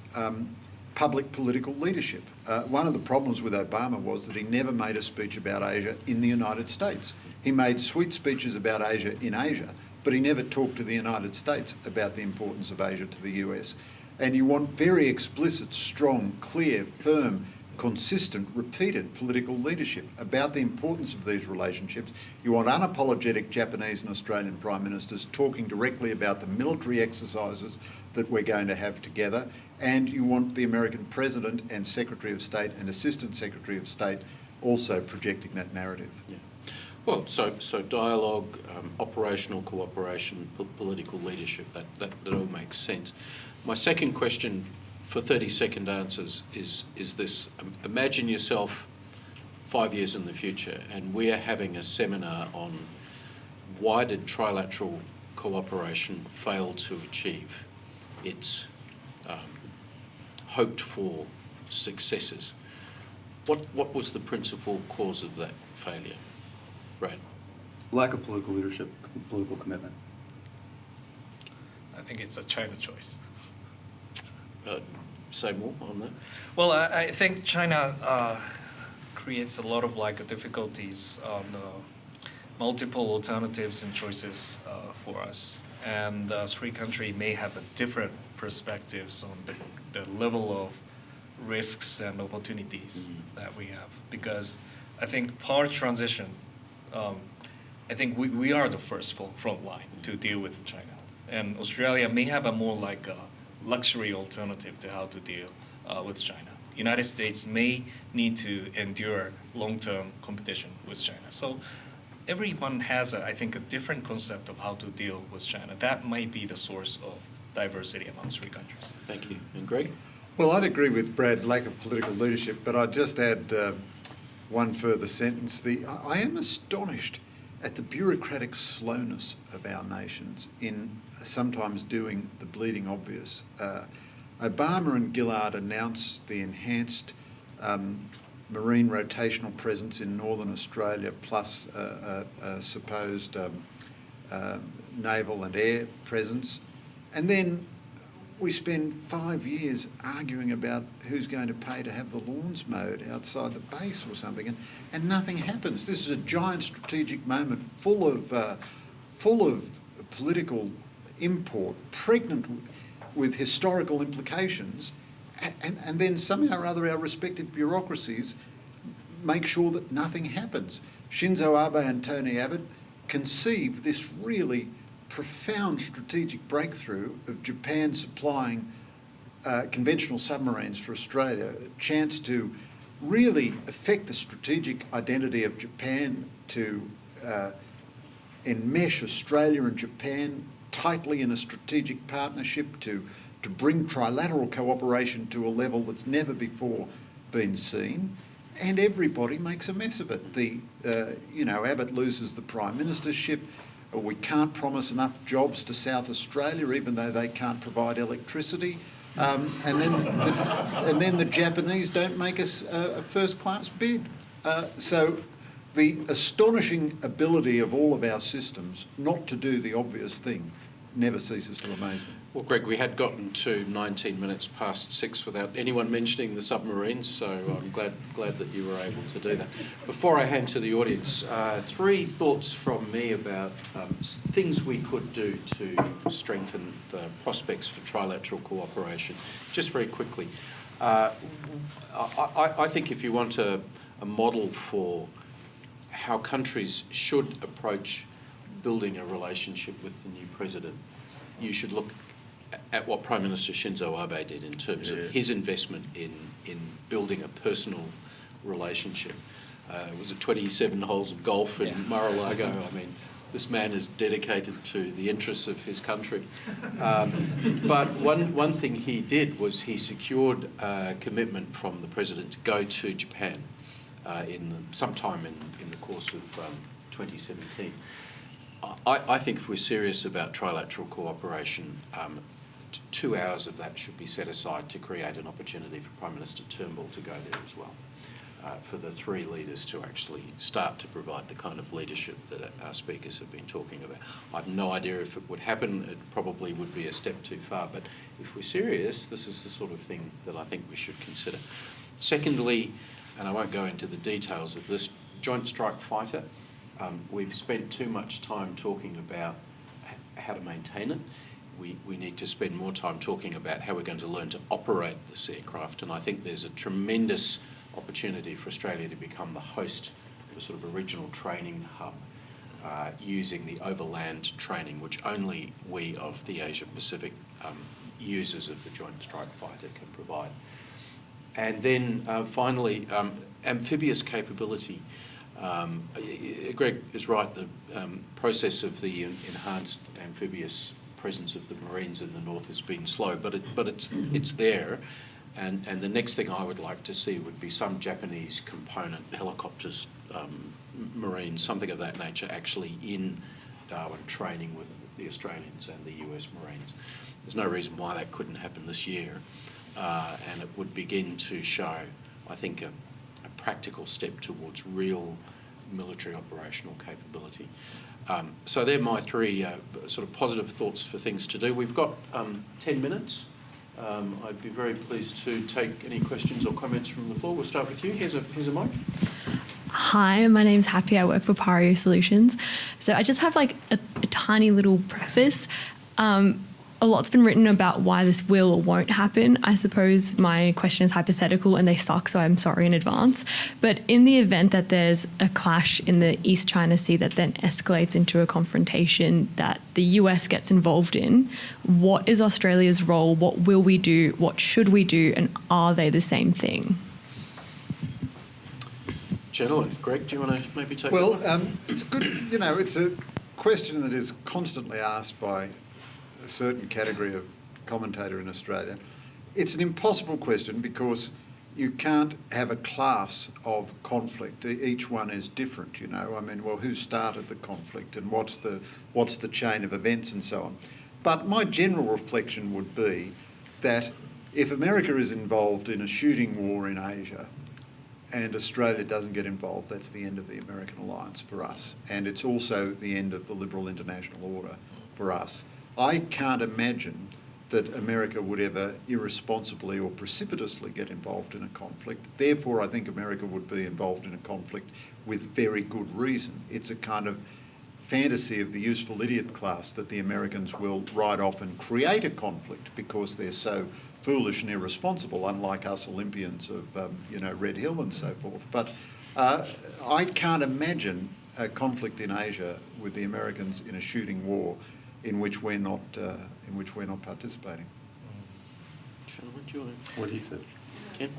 public political leadership. One of the problems with Obama was that he never made a speech about Asia in the United States. He made sweet speeches about Asia in Asia, but he never talked to the United States about the importance of Asia to the US. And you want very explicit, strong, clear, firm, consistent, repeated political leadership about the importance of these relationships. You want unapologetic Japanese and Australian Prime Ministers talking directly about the military exercises that we're going to have together, and you want the American President and Secretary of State and Assistant Secretary of State also projecting that narrative. Yeah. Well, so dialogue, operational cooperation, political leadership, that all makes sense. My second question for 30-second answers is this. Imagine yourself 5 years in the future and we're having a seminar on why did trilateral cooperation fail to achieve its hoped for successes. What was the principal cause of that failure, Brad? Lack of political leadership, political commitment. I think it's a China choice. Say more on that. Well, I think China creates a lot of difficulties on multiple alternatives and choices for us, and three countries may have a different perspectives on the level of risks and opportunities that we have. Because I think power transition, I think we are the first front line to deal with China, and Australia may have a more luxury alternative to how to deal with China. United States may need to endure long-term competition with China. So everyone has, I think, a different concept of how to deal with China. That might be the source of diversity among three countries. Thank you. And Greg? Well, I'd agree with Brad, lack of political leadership, but I'd just add one further sentence. I am astonished at the bureaucratic slowness of our nations in sometimes doing the bleeding obvious. Obama and Gillard announced the enhanced marine rotational presence in Northern Australia, plus a supposed naval and air presence. And then we spend 5 years arguing about who's going to pay to have the lawns mowed outside the base or something, and nothing happens. This is a giant strategic moment full of political import, pregnant with historical implications, and then somehow or other our respective bureaucracies make sure that nothing happens. Shinzo Abe and Tony Abbott conceived this really profound strategic breakthrough of Japan supplying conventional submarines for Australia, a chance to really affect the strategic identity of Japan, to enmesh Australia and Japan tightly in a strategic partnership, to bring trilateral cooperation to a level that's never before been seen. And everybody makes a mess of it. Abbott loses the Prime Ministership. We can't promise enough jobs to South Australia, even though they can't provide electricity. And then the Japanese don't make us a first-class bid. So the astonishing ability of all of our systems not to do the obvious thing never ceases to amaze me. Well, Greg, we had gotten to 19 minutes past 6 without anyone mentioning the submarines, so I'm glad that you were able to do that. Before I hand to the audience, 3 thoughts from me about things we could do to strengthen the prospects for trilateral cooperation. Just very quickly, I think if you want a model for how countries should approach building a relationship with the new president, you should look at what Prime Minister Shinzo Abe did in terms of his investment in building a personal relationship. Was it 27 holes of golf in Mar-a-Lago? I mean, this man is dedicated to the interests of his country. But one thing he did was he secured a commitment from the president to go to Japan sometime in the course of 2017. I think if we're serious about trilateral cooperation, 2 hours of that should be set aside to create an opportunity for Prime Minister Turnbull to go there as well, for the 3 leaders to actually start to provide the kind of leadership that our speakers have been talking about. I've no idea if it would happen. It probably would be a step too far, but if we're serious, this is the sort of thing that I think we should consider. Secondly, and I won't go into the details of this, Joint Strike Fighter. We've spent too much time talking about how to maintain it. We need to spend more time talking about how we're going to learn to operate this aircraft, and I think there's a tremendous opportunity for Australia to become the host of a sort of original training hub using the overland training which only we of the Asia Pacific users of the Joint Strike Fighter can provide. And then finally, amphibious capability. Greg is right, the process of the enhanced amphibious presence of the Marines in the north has been slow, but it's there, and the next thing I would like to see would be some Japanese component, helicopters, Marines, something of that nature, actually in Darwin training with the Australians and the US Marines. There's no reason why that couldn't happen this year, and it would begin to show, I think, a practical step towards real military operational capability. So they're my 3 sort of positive thoughts for things to do. We've got 10 minutes. I'd be very pleased to take any questions or comments from the floor. We'll start with you. Here's a mic. Hi, my name's Happy. I work for Pario Solutions. So I just have like a tiny little preface. A lot's been written about why this will or won't happen. I suppose my question is hypothetical and they suck, so I'm sorry in advance. But in the event that there's a clash in the East China Sea that then escalates into a confrontation that the US gets involved in, what is Australia's role? What will we do? What should we do? And are they the same thing? Gentlemen, Greg, do you want to maybe take Well, that one? it's good, it's a question that is constantly asked by a certain category of commentator in Australia. It's an impossible question because you can't have a class of conflict. Each one is different, you know. I mean, well, who started the conflict and what's the chain of events and so on. But my general reflection would be that if America is involved in a shooting war in Asia and Australia doesn't get involved, that's the end of the American alliance for us. And it's also the end of the liberal international order for us. I can't imagine that America would ever irresponsibly or precipitously get involved in a conflict. Therefore, I think America would be involved in a conflict with very good reason. It's a kind of fantasy of the useful idiot class that the Americans will ride off and create a conflict because they're so foolish and irresponsible, unlike us Olympians of, Red Hill and so forth. But I can't imagine a conflict in Asia with the Americans in a shooting war in which we're not participating. Gentlemen, do you want to? What he said. Ken?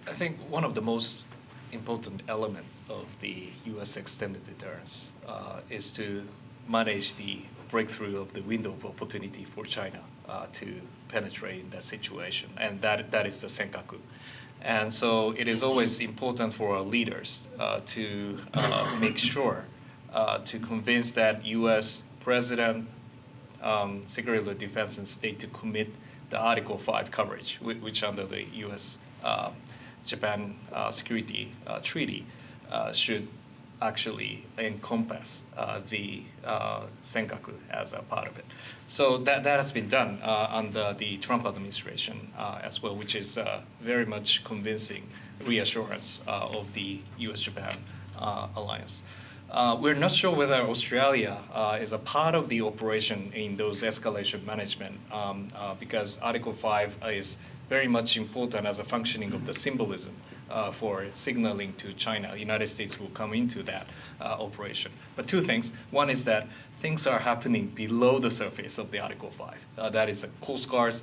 I think one of the most important element of the U.S. extended deterrence is to manage the breakthrough of the window of opportunity for China to penetrate in that situation, and that is the Senkaku. And so it is always important for our leaders to make sure to convince that U.S. President, Secretary of Defense and State to commit the Article 5 coverage, which under the U.S. Japan Security Treaty should actually encompass the Senkaku as a part of it. So that has been done under the Trump administration as well, which is very much convincing reassurance of the U.S.-Japan alliance. We're not sure whether Australia is a part of the operation in those escalation management because Article 5 is very much important as a functioning of the symbolism for signaling to China. The United States will come into that operation. But two things. One is that things are happening below the surface of the Article 5. That is Coast Guards,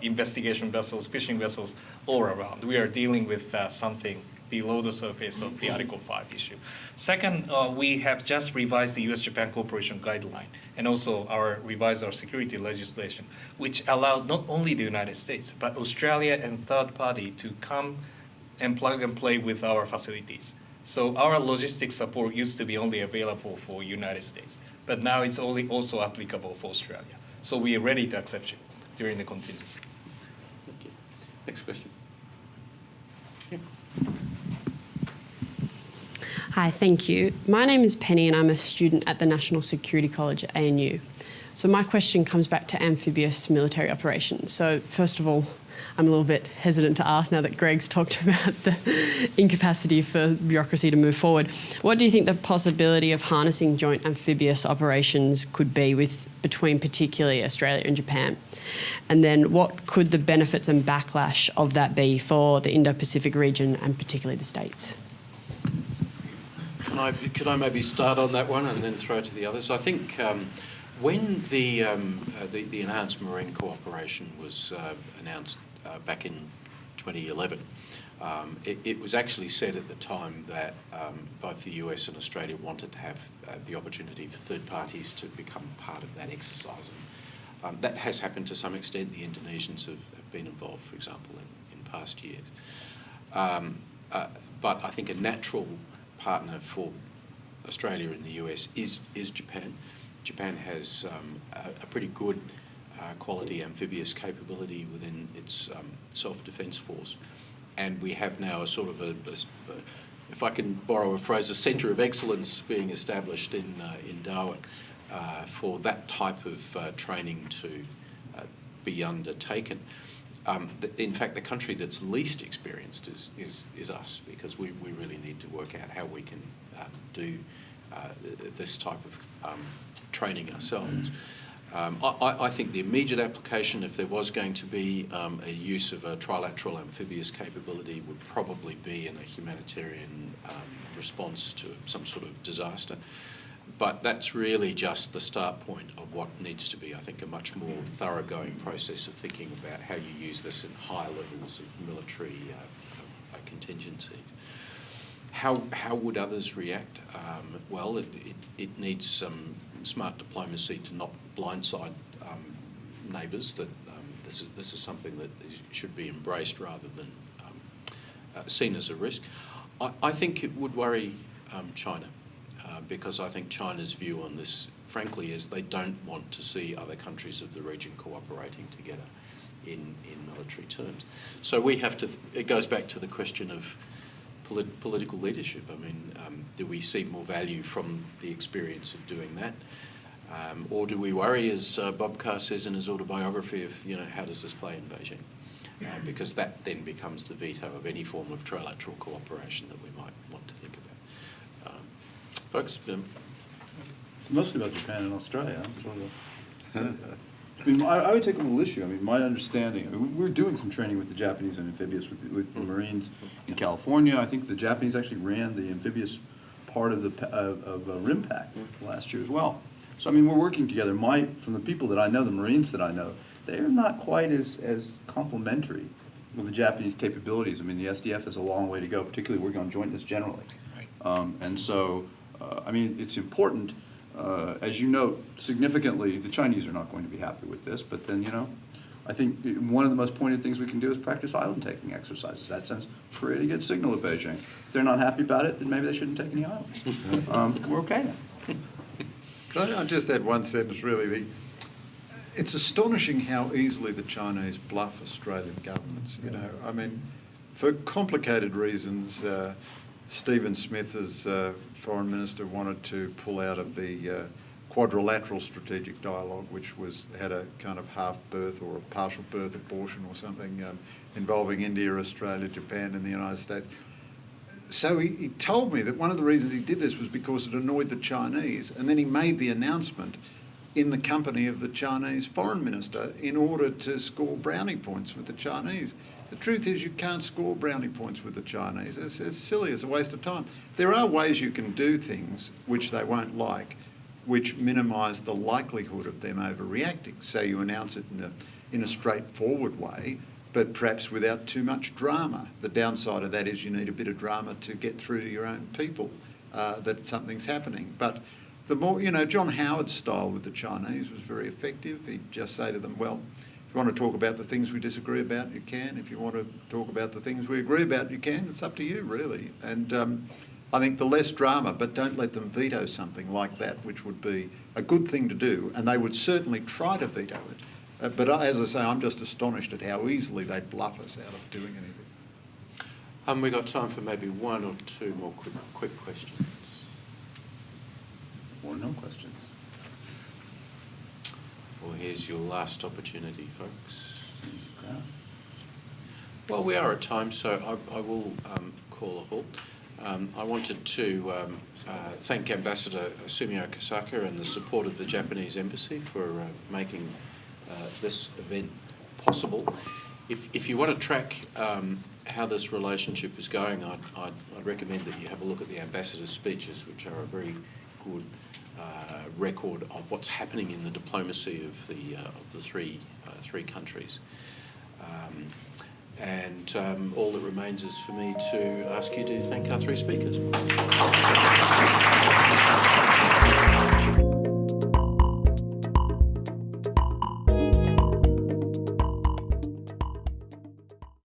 investigation vessels, fishing vessels, all around. We are dealing with something below the surface of the Article 5 issue. Second, we have just revised the U.S.-Japan Cooperation Guideline and also revised our security legislation, which allowed not only the United States, but Australia and third party to come and plug and play with our facilities. So our logistics support used to be only available for United States, but now it's only also applicable for Australia. So we are ready to accept you during the contingency. Thank you. Next question. Hi, thank you. My name is Penny and I'm a student at the National Security College at ANU. So my question comes back to amphibious military operations. So first of all, I'm a little bit hesitant to ask now that Greg's talked about the incapacity for bureaucracy to move forward. What do you think the possibility of harnessing joint amphibious operations could be between particularly Australia and Japan? And then what could the benefits and backlash of that be for the Indo-Pacific region and particularly the States? Could I maybe start on that one and then throw it to the others? I think when the enhanced marine cooperation was announced back in 2011, it was actually said at the time that both the US and Australia wanted to have the opportunity for third parties to become part of that exercise. And that has happened to some extent. The Indonesians have been involved, for example, in past years. But I think a natural partner for Australia and the US is Japan. Japan has a pretty good quality amphibious capability within its self-defence force, and we have now a sort of if I can borrow a phrase, a centre of excellence being established in Darwin for that type of training to be undertaken. In fact, the country that's least experienced is us, because we really need to work out how we can do this type of training ourselves. I think the immediate application, if there was going to be a use of a trilateral amphibious capability, would probably be in a humanitarian response to some sort of disaster. But that's really just the start point of what needs to be, I think, a much more thoroughgoing process of thinking about how you use this in higher levels of military contingencies. How would others react? Well, it needs some smart diplomacy to not blindside neighbours that this is something that should be embraced rather than seen as a risk. I think it would worry China because I think China's view on this, frankly, is they don't want to see other countries of the region cooperating together in military terms. So we have to, it goes back to the question of political leadership. I mean, do we see more value from the experience of doing that? Or do we worry, as Bob Carr says in his autobiography, of, how does this play in Beijing? Because that then becomes the veto of any form of trilateral cooperation that we might want to think about. Folks? It's mostly about Japan and Australia. I mean, I would take a little issue. I mean, my understanding, we're doing some training with the Japanese and amphibious with the Marines in California. I think the Japanese actually ran the amphibious part of the RIMPAC last year as well. So, I mean, we're working together. From the people that I know, the Marines that I know, they're not quite as complementary with the Japanese capabilities. I mean, the SDF has a long way to go, particularly working on jointness generally. Right. And so, I mean, it's important. As you note, significantly, the Chinese are not going to be happy with this, but then, I think one of the most pointed things we can do is practice island taking exercises. That sends pretty good signal to Beijing. If they're not happy about it, then maybe they shouldn't take any islands. We're okay then. I'll just add one sentence, really. It's astonishing how easily the Chinese bluff Australian governments. I mean, for complicated reasons, Stephen Smith, as Foreign Minister, wanted to pull out of the quadrilateral strategic dialogue, which had a kind of half birth or a partial birth abortion or something involving India, Australia, Japan and the United States. So he told me that one of the reasons he did this was because it annoyed the Chinese, and then he made the announcement in the company of the Chinese foreign minister in order to score brownie points with the Chinese. The truth is you can't score brownie points with the Chinese. It's silly, it's a waste of time. There are ways you can do things which they won't like, which minimise the likelihood of them overreacting. So you announce it in a straightforward way, but perhaps without too much drama. The downside of that is you need a bit of drama to get through to your own people that something's happening. But the more, John Howard's style with the Chinese was very effective. He'd just say to them, well, if you want to talk about the things we disagree about, you can. If you want to talk about the things we agree about, you can. It's up to you, really. And I think the less drama, but don't let them veto something like that, which would be a good thing to do, and they would certainly try to veto it. But as I say, I'm just astonished at how easily they bluff us out of doing anything. We've got time for maybe one or two more quick questions. Or no questions. Well, here's your last opportunity, folks. Well, we are at time, so I will call a halt. I wanted to thank Ambassador Sumio Kasaka and the support of the Japanese Embassy for making this event possible. If you want to track how this relationship is going, I'd recommend that you have a look at the Ambassador's speeches, which are a very good record of what's happening in the diplomacy of the three countries. And all that remains is for me to ask you to thank our three speakers.